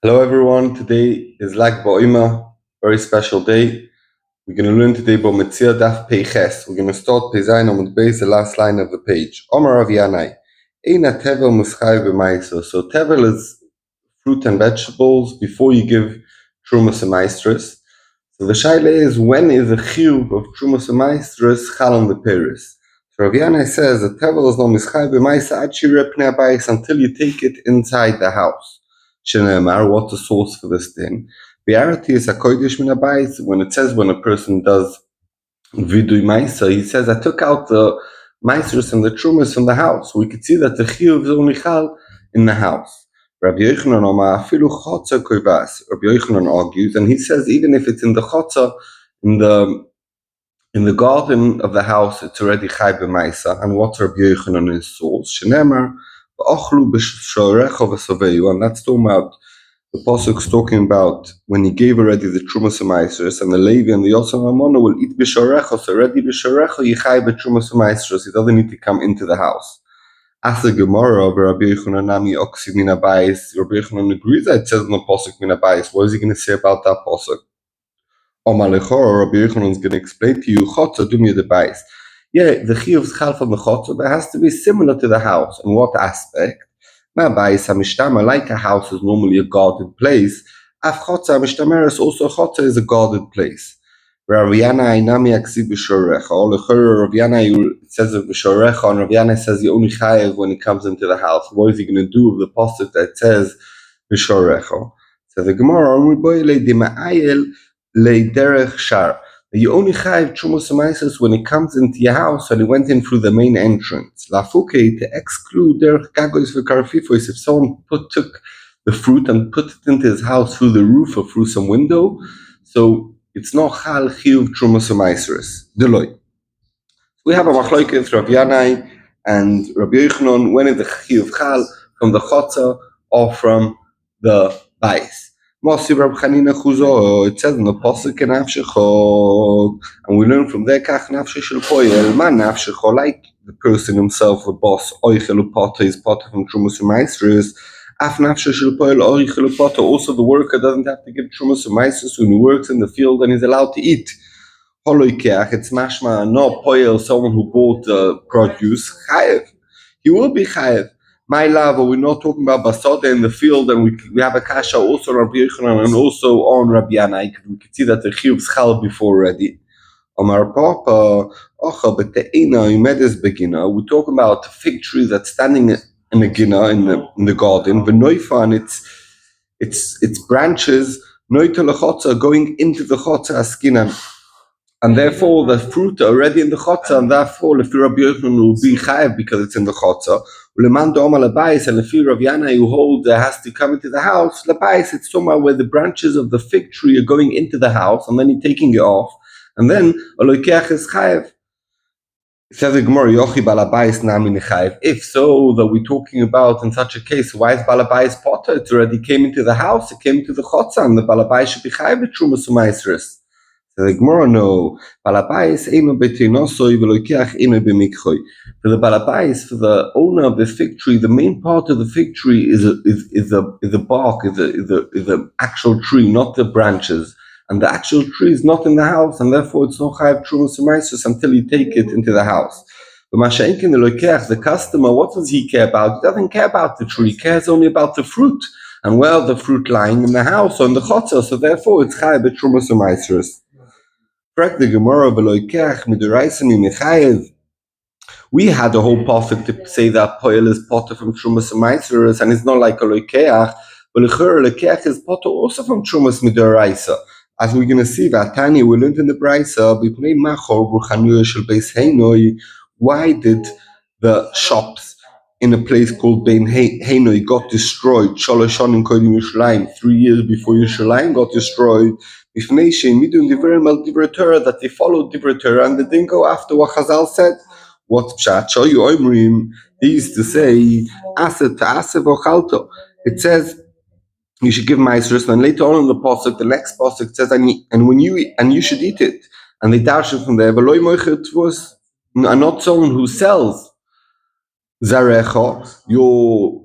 Hello everyone, today is Lag Ba'ima, very special day. We're going to learn today about Mציעא Daf Peiches. We're going to start Peizayin on the base, the last line of the page. Omar Rav Yanai, Eina Tevel Muschai B'Maiso. So Tevel is fruit and vegetables before you give Trumas and Maestris. So the Shaila is, when is a Chiyuv of Trumas and Maestris Chal on the Paris? So Rav Yanai says that Tevel is no Muschai B'Maisa Ad Shireh Pnei Abayis, until you take it inside the house. Shenemar, what's the source for this thing? Biarati is a kodesh min habayis. When it says when a person does vidui maisa, he says, I took out the maisers and the trumas from the house. We could see that the chiyuv is only chal in the house. Rabbi Yochanan Omar afilu chotza koivas. Rabbi Yochanan argues, and he says even if it's in the chotza, in the garden of the house, it's already chai b'maisa. And what's Rabbi Yochanan's source? Shenemar v'ochlu b'shorecha v'soveu, and that's talking about the pasuk's talking about when he gave already the trumas u'maisros, and the Levi and the Yosef Amona will eat b'shorecha. So already b'shorecha yichai b'trumas u'maisros. He doesn't need to come into the house. As the Gemara of Rabbi Yochanan nami oksi min habayis, Rabbi Yochanan agrees that it says in the pasuk min habayis. What is he going to say about that pasuk? Omar lechor, Rabbi Yochanan is going to explain to you chotza dumi the bayis. Yeah, the chiyuv is chal from the chotza, but it has to be similar to the house. In what aspect? Bayis HaMishtama, like a house is normally a guarded place, Af Chotza HaMishtameres, also Chotza is a guarded place. Rav Yanai nami aksi b'shorecha. Rav Yanai says it b'shorecha, and Rav Yanai says he only chayev when he comes into the house. What is he going to do with the pasuk that says b'shorecha? So the Gemara, you only chayev Trumas u'maisros when he comes into your house and he went in through the main entrance. Lafuke, to exclude derech gagois v'karfifos, if someone took the fruit and put it into his house through the roof or through some window, so it's not chal chiyuv Trumas u'maisros. Deloy. We have a machlokes Rav Yanai and Rabbi Yochanan. When is the chiyuv chal, from the chotza or from the bayis? It says in the pasuk nafshecho, and we learn from there kach nafshe shel poyel man nafshecho, like the person himself, the boss, oichel upata is potter from trumas u'maisros. Af nafshe shel poyel oichel upata. Also, the worker doesn't have to give trumas u'maisros when he works in the field and he's allowed to eat. Holoikeach, it's mashma no poyel, someone who bought produce chayev. He will be chayev. My love, we're not talking about basada in the field, and we have a kasha also on Rabbi Yochanan and also on Rabbi Yanai. We can see that the chiyuv schal before already. Amar Papa, ocha b'te'ina imedes begina. We're talking about a fig tree that's standing in a gina in the garden. V'noifa, and its branches noita lechotza, going into the chotza askinan. And therefore, the fruit are already in the chotza, and therefore, if Rabbi Yochanan will be chayev because it's in the chotza. Uleman do'oma lebayis, and if Rav Yanai who holds it has to come into the house, lebayis, it's somewhere where the branches of the fig tree are going into the house, and then he's taking it off, and then aloikeach is chayev. It says the Gemara, Yochi balabayis nami nechayev. If so, that we're talking about in such a case, why is balabayis potter? It already came into the house, it came into the chotza, and the balabayis should be chayev with trumas u'maisros. So the Gemara, no, balabais eino betenosoi v'loikeach eino b'mikchoi. For the balabais, for the owner of the fig tree, the main part of the fig tree is the bark, is the actual tree, not the branches. And the actual tree is not in the house, and therefore it's not chayav trumas u'maisros until you take it into the house. But masha'enkin the loikeach, the customer, what does he care about? He doesn't care about the tree; he cares only about the fruit. And where the fruit lying in the house or in the chotza, so therefore it's chayav trumas u'maisros. The Gemara v'loikeach miduraisa mimechayev. We had a whole pasuk to say that poyel is potter from trumas u'maisros, and it's not like a loikeach, but loikeach is potter also from trumas miduraisa. As we're going to see, Vatani, we learned in the Brisa, b'pnei machor b'chanuya shel beis heinoi. Why did the shops in a place called Bein Heinoi got destroyed? Shalosh shanim kodim Yerushalayim, 3 years before Yerushalayim got destroyed. That they followed Divrei Torah and they didn't go after what Chazal said. What pshat? Shoyu Oimrim, they used to say, Aseh ta'aseh v'ochalto. It says you should give maasros, and later on in the pasuk, the next pasuk says, and when you eat, and you should eat it. And they dash it from there. V'loi moichet tvus, and not someone who sells zarecha, your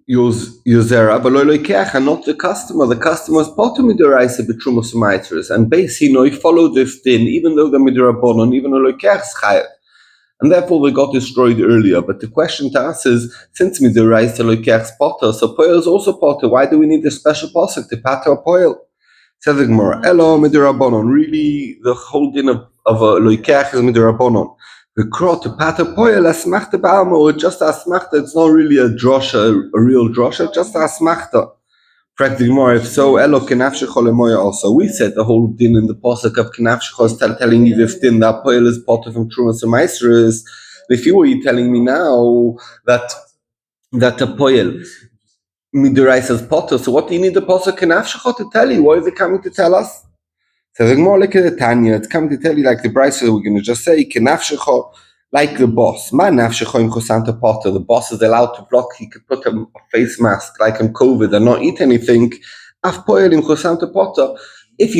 your zera, but and not the customer. The customer is potter midoraisa b'trumos u'maitris, and he followed this din, even though the midorabonon, even though loikeach is chayav. And therefore they got destroyed earlier. But the question to us is, since midoraisa loikeach's potter, so poil is also potter. Why do we need a special pasuk to pater a poil? Says the Gemara, Elo midorabonon. Really, the whole din of a loikeach is midorabonon. The crow to pater poil asmachta ba'alma, or just asmachta. It's not really a drosha, a real drosha, just asmachta. Correct the Gemara. If so, Elo kenafshecho lemoya also. We said the whole din in the pasuk of kenafshecho is telling you this din that poil is potter from trumas and maestros. If you were telling me now that a poil midoraisa is potter, so what do you need the pasuk kenafshecho to tell you? What is it coming to tell us? So the Gemara like the Tanya, it's coming to tell you like the Bryce we're going to just say, kenafshecho, like the boss. Ma nafshecho im chosanta potter. The boss is allowed to block. He could put a face mask like on COVID and not eat anything. Af poel im chosanta potter. If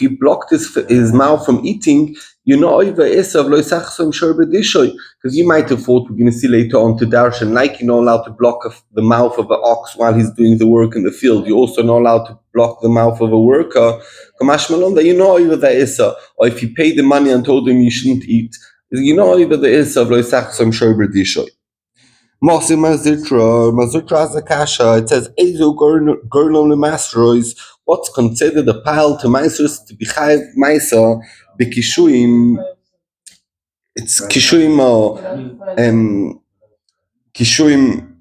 you blocked his mouth from eating, you know over isav lo isachsom shorbedishoy, because you might have thought we're going to see later on to darshan, like you're not allowed to block the mouth of an ox while he's doing the work in the field. You're also not allowed to block the mouth of a worker. Kamash malon that you know over the isa, or if you paid the money and told him you shouldn't eat, you know over the isav lo isachsom shorbedishoy. Mosi Mazutra has a kasha. It says Ezo Gurlom Lemasrois. What's considered a pile to Maisros to be chayiv Maisa Bekishuim. It's Kishuim or Kishuim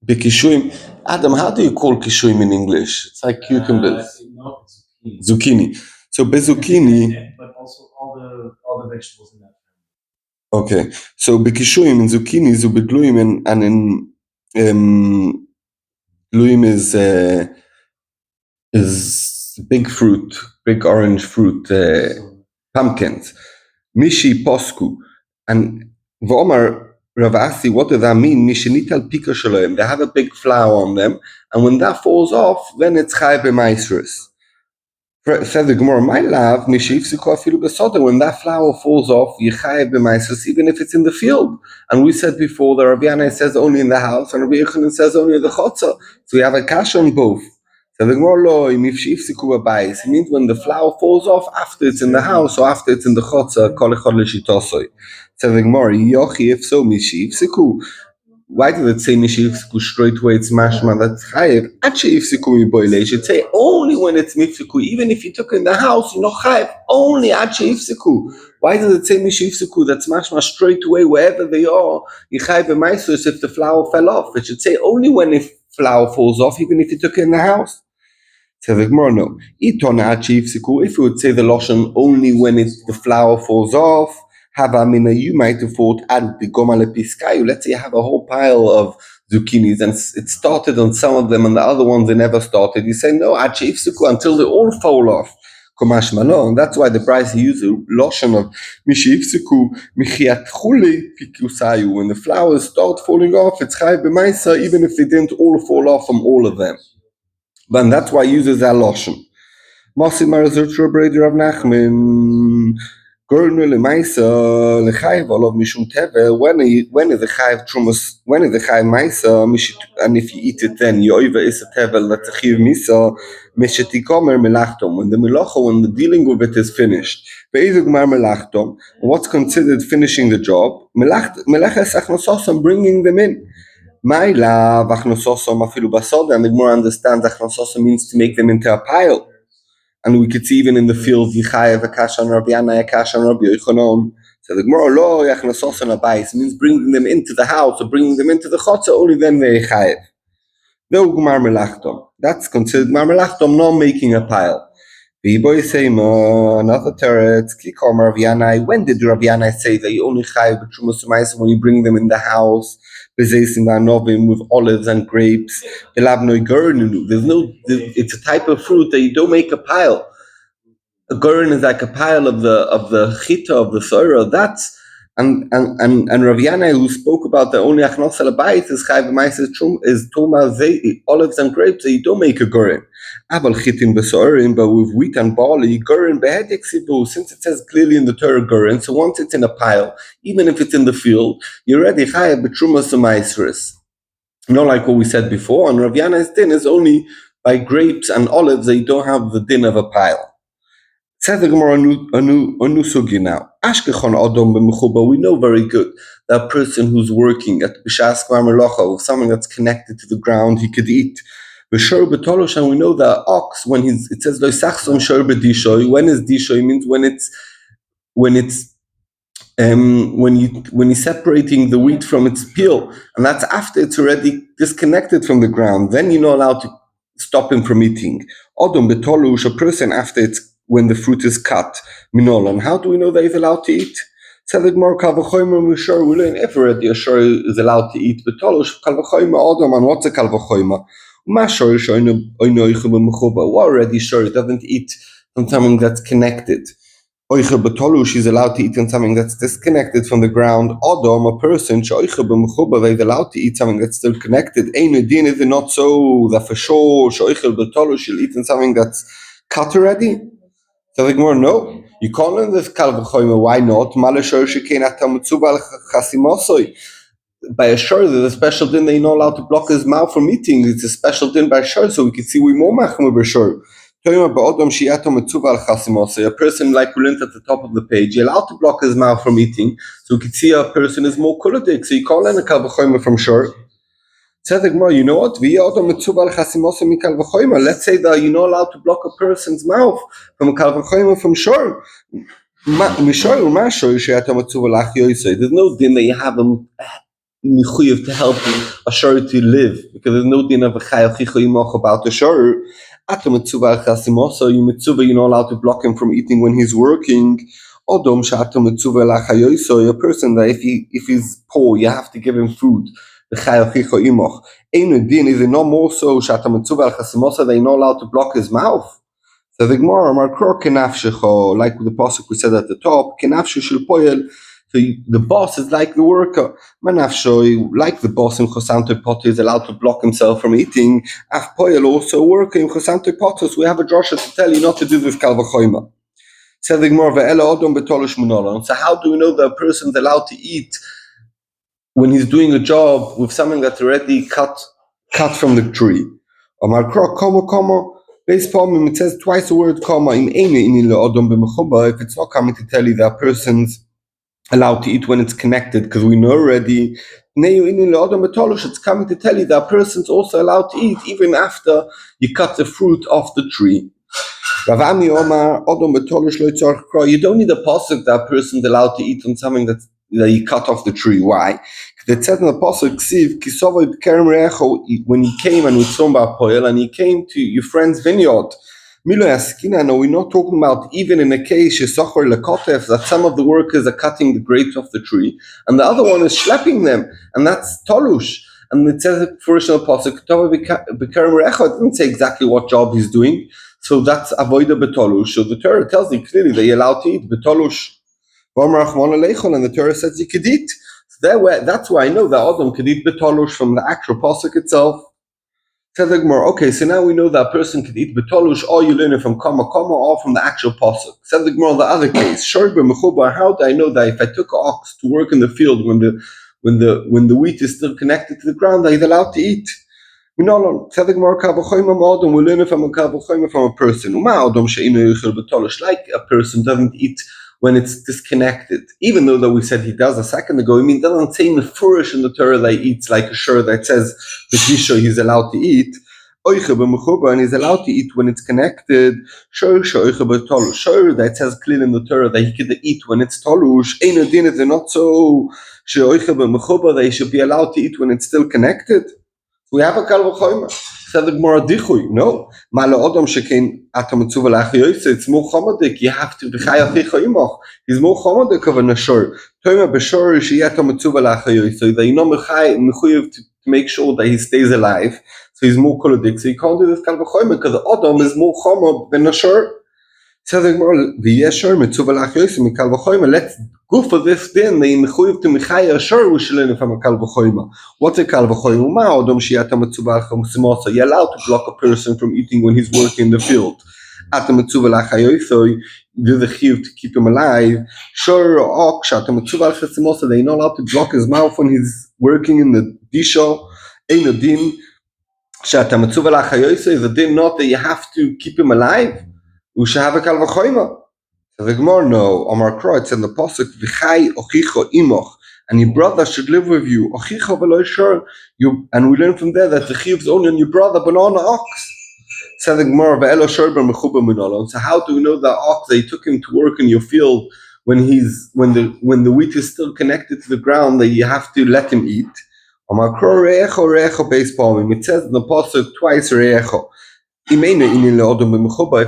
Bekishuim. Adam, how do you call Kishuim in English? It's like cucumbers. Zucchini. So bezucchini. But also all the vegetables in that. Okay, so bekishuim in zucchini, zubidluim and in luim is big fruit, big orange fruit, pumpkins. Mishi posku and v'omar Ravasi. What does that mean? Mishenital pika shaloim. They have a big flower on them, and when that falls off, then it's chayav b'maisrus. Says the Gemara, my love, when that flower falls off, even if it's in the field. And we said before, the Rabbi Yana says only in the house, and Rabbi Yochanan says only in the chotzer. So we have a kasha on both. So the Gemara, it means when the flower falls off after it's in the house or after it's in the chotzer. So the Gemara, if so, why did it say Mishifsiku straight away? It's mashma that's chayiv. Actually, Ifsiku miboile. It should say only when it's mifsiku. Even if you took it in the house, you're not chayiv. Only actually Ifsiku. Why does it say Mishifsiku? That's mashma straight away wherever they are. You chayiv b'maisus if the flower fell off. It should say only when if flower falls off, even if you took it in the house. So the Gemara no. Itona actually Ifsiku. If you would say the loshon only when the flower falls off. You might have thought, let's say you have a whole pile of zucchinis and it started on some of them and the other ones they never started. You say, no, until they all fall off. And that's why the price he used lotion of when the flowers start falling off, it's chayiv b'maisa, even if they didn't all fall off from all of them. But that's why he uses that lotion. Mosi Marazutra Breder of Nachman. When is the chayiv trumas? When is the chayiv maisa? And if you eat it, then you over is a tevel that's a chayiv misa. Mishetikomer melachtom. When the dealing with it is finished. What's considered finishing the job? Meleches achnososam, bringing them in. My love achnososam afilu basod, and the more understands achnososam means to make them into a pile. And we could see even in the field, Yichayev, Akashan, Rabbi Yana, Akashan, Rabbi Yochanan. So the Gemara, lo yachnasos on abayis, means bringing them into the house or bringing them into the chotzer, only then they Yichayev. No Gemar Melachtom. That's considered Gemar Melachtom, not making a pile. V'yiboy Seima, another teretz, Kikom Rabbi Yana. When did Rabbi Yana say that you only Chayev b'trumas u'maisa when you bring them in the house? With olives and grapes. There's no. It's a type of fruit that you don't make a pile. A gurin is like a pile of the chita of the soira. That's and Rav Yana, who spoke about the only achnos al bayit is chayv ma'aser is toma olives and grapes that you don't make a gurin. Abal chitin besoirim, but with wheat and barley, gurin behedik sibu. Since it says clearly in the Torah gurin, so once it's in a pile, even if it's in the field, you're ready chayv betrumas u'maisris. Not like what we said before. And Rav Yana's din is only by grapes and olives that you don't have the din of a pile. Says the Gemara anu sugi now. Ashkechon Adam b'mechuba. We know very good that person who's working at b'shas kvar melacha with something that's connected to the ground he could eat. B'shor b'tolosh, and we know that ox when it says lo sachsom shor b'dishoy. When is dishoy means when he's separating the wheat from its peel, and that's after it's already disconnected from the ground. Then you're not allowed to stop him from eating. Adam betolush, a person after it's when the fruit is cut. Minolan. How do we know that he's allowed to eat? Tzedek mar kalvachoyma mishor. We learn if already a shor is allowed to eat betolush kalvachoyma Adam. And what's a kalvachoyma? Mashor shoyno oinoichu b'mechuba. What already shor doesn't eat from something that's connected. Oicha betolush is allowed to eat on something that's disconnected from the ground. Adam, a person, sheoicha b'mechuba, is allowed to eat something that's still connected. Einu din is it not so that for sure sheoicha betolush will eat on something that's cut already? So like more no. You call in this kalvachoyma, why not? Malashor shekein atamutzubal chasimosoi. By a shor, there's a special din that you're not allowed to block his mouth from eating. It's a special din by shor, so we can see we more machmer by shor. A person like we learned at the top of the page, you're allowed to block his mouth from eating, so we can see a person is more kuladik. So you call in a kalvachoyma from shor. You know what? Let's say that you're not allowed to block a person's mouth from a kalvachoyma from shor. There's no din that you have mechuyev to help a shor to live, because there's no din of a chayil chichoyimoch about the shor. You're not allowed to block him from eating when he's working. A person that if he's poor, you have to give him food. Is it not more so that you're not allowed to block his mouth? So the Gemara, like the pasuk we said at the top, so the boss is like the worker. Manafshoy, like the boss in Chosanto Potter, is allowed to block himself from eating. Af Poyel, also a worker in Chosanto Potters, we have a drasha to tell you not to do this kalvachoyma. So how do we know that a person's allowed to eat when he's doing a job with something that's already cut from the tree? It says twice the word comma. If it's not coming to tell you that a person's allowed to eat when it's connected, because we know already it's coming to tell you that a person's also allowed to eat even after you cut the fruit off the tree. You don't need a pasuk that a person's allowed to eat on something that you cut off the tree. Why? Because it says in the pasuk, when he came and with Somba Poel, and he came to your friend's vineyard. No, we're not talking about even in a case that some of the workers are cutting the grapes off the tree, and the other one is schlepping them, and that's tolush. And it says first in the pasuk, it didn't say exactly what job he's doing, so that's avoida betolush. So the Torah tells you clearly that you're allowed to eat betolush, and the Torah says you could eat. So that's why I know that Adam could eat betolush from the actual pasuk itself. Okay, so now we know that a person could eat betolush, or you learn it from comma or from the actual pasuk. Said the Gemara, the other case, how do I know that if I took an ox to work in the field when the wheat is still connected to the ground, that he's allowed to eat? Said the Gemara, we learn it from a person. Like a person doesn't eat when it's disconnected, even though that we said he does a second ago. I mean, it doesn't say in the Furish in the Torah that he eats like a shor that says the Gisho he's allowed to eat. And he's allowed to eat when it's connected. Shor that says clearly in the Torah that he could eat when it's tolush. Einu din is not so that he should be allowed to eat when it's still connected. We have a kalvachoyma. Said the Gemara dichui. No. It's more chomodik. You have to he's more chomodik of a nashor. Toima b'shor so that you know mechuyev to make sure that he stays alive. So he's more kolodik. So you can't do this kalvachoyma because the Adam is more chomod than nashor. Said the Gemara v'yeshor mitzuva lachayoyse mikalvachoyma. Let's go for this din. They mechuyev to mechaya shor we should learn from a kalvachoyma. What's a kalvachoyma? You're allowed to block a person from eating when he's working in the field. There's a chiyuv to keep him alive. Shor or ox, they're not allowed to block his mouth when he's working in the disho. אין הדין שאתה מצוב על החיוסי, the din not that you have to keep him alive, הוא שהווה קל וחומר. So the Gemara, no, Omar Kro, it's in the Pasuk, V'chai ochicho imoch, and your brother should live with you, ochicho v'lo shor, and we learn from there that the chiyuv is only on your brother, but not on the ox. So the Gemara, V'elo shor b'mechuba minolo, so how do we know that ox, that you took him to work in your field, when the wheat is still connected to the ground, that you have to let him eat? Omar Kro, re'echo, re'echo beis palmim, it says in the Pasuk twice, re'echo. If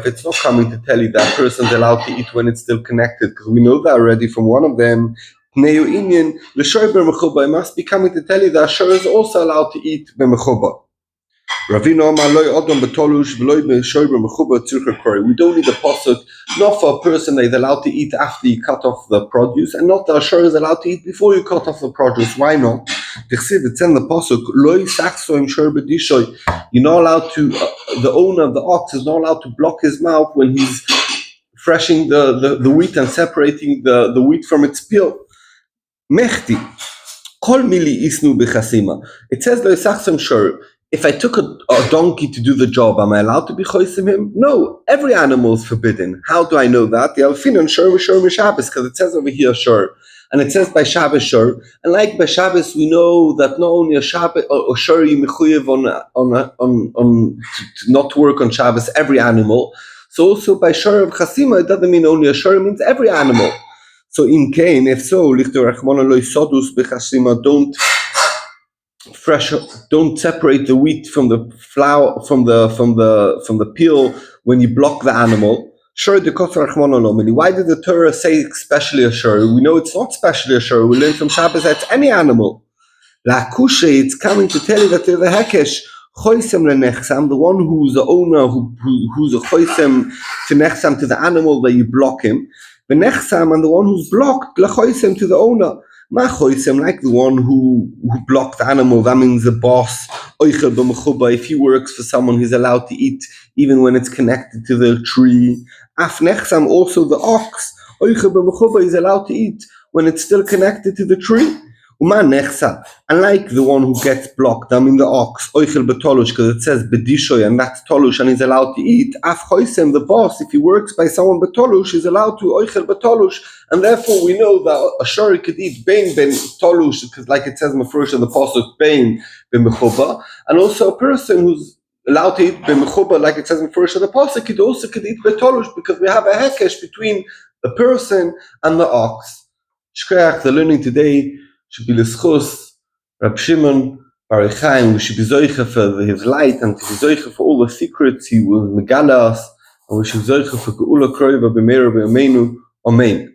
it's not coming to tell you that person's allowed to eat when it's still connected, because we know that already from one of them, it must be coming to tell you that Shor is also allowed to eat b'mechuba. We don't need a pasuk not for a person that is allowed to eat after you cut off the produce, and not that Shor is allowed to eat before you cut off the produce. Why not? It's in the pasuk, you're not allowed to, the owner of the ox is not allowed to block his mouth when he's threshing the wheat and separating the wheat from its peel. Mechti. It says, if I took a donkey to do the job, am I allowed to be choisim him? No, every animal is forbidden. How do I know that? Because it says over here, shor. And it says by Shabbos shor. And like by Shabbos, we know that not only a Shabbos or shor you mechuyev on to not work on Shabbos, every animal. So also by shor of chasima, it doesn't mean only a shor, it means every animal. So in Cain, if so, lichter rachmana lo sodus bechasima, don't separate the wheat from the flour from the peel when you block the animal. Sure, the kosher rachmana lo mili. Why did the Torah say especially a shor? We know it's not specially a shor. We learn from Shabbos that it's any animal. La kushe, it's coming to tell you that there's a hekesh. Choisem lenechsam, the one who's the owner, who's a choisem to nechsam, to the animal that you block him. The nechsam, and the one who's blocked, lechoisem, to the owner. Ma choisem, like the one who blocked the animal, that means the boss. Oichel b'mechuba, if he works for someone, he's allowed to eat even when it's connected to the tree. Af nechsam, also the ox. Oichel b'mechuba is allowed to eat when it's still connected to the tree. Unlike the one who gets blocked, I mean the ox, oichel betolush, because it says bedishoy, and that's tolush, and he's allowed to eat. Af choisem, the boss, if he works by someone betolush, is allowed to oichel betolush, and therefore we know that a shori could eat bein ben tolush, because like it says mafresh in the pasuk bein ben mechuba, and also a person who's allowed to eat ben mechuba, like it says mafresh in the pasuk, could eat betolush, because we have a hekesh between the person and the ox. Shkreach, the learning today should be l'schus Rab Shimon Bar Yochai. We should be zoicha for his light, and to be zoicha for all the secrets he will megala us, and we should be zoicha for geula kroiva b'meira b'yameinu. Amen.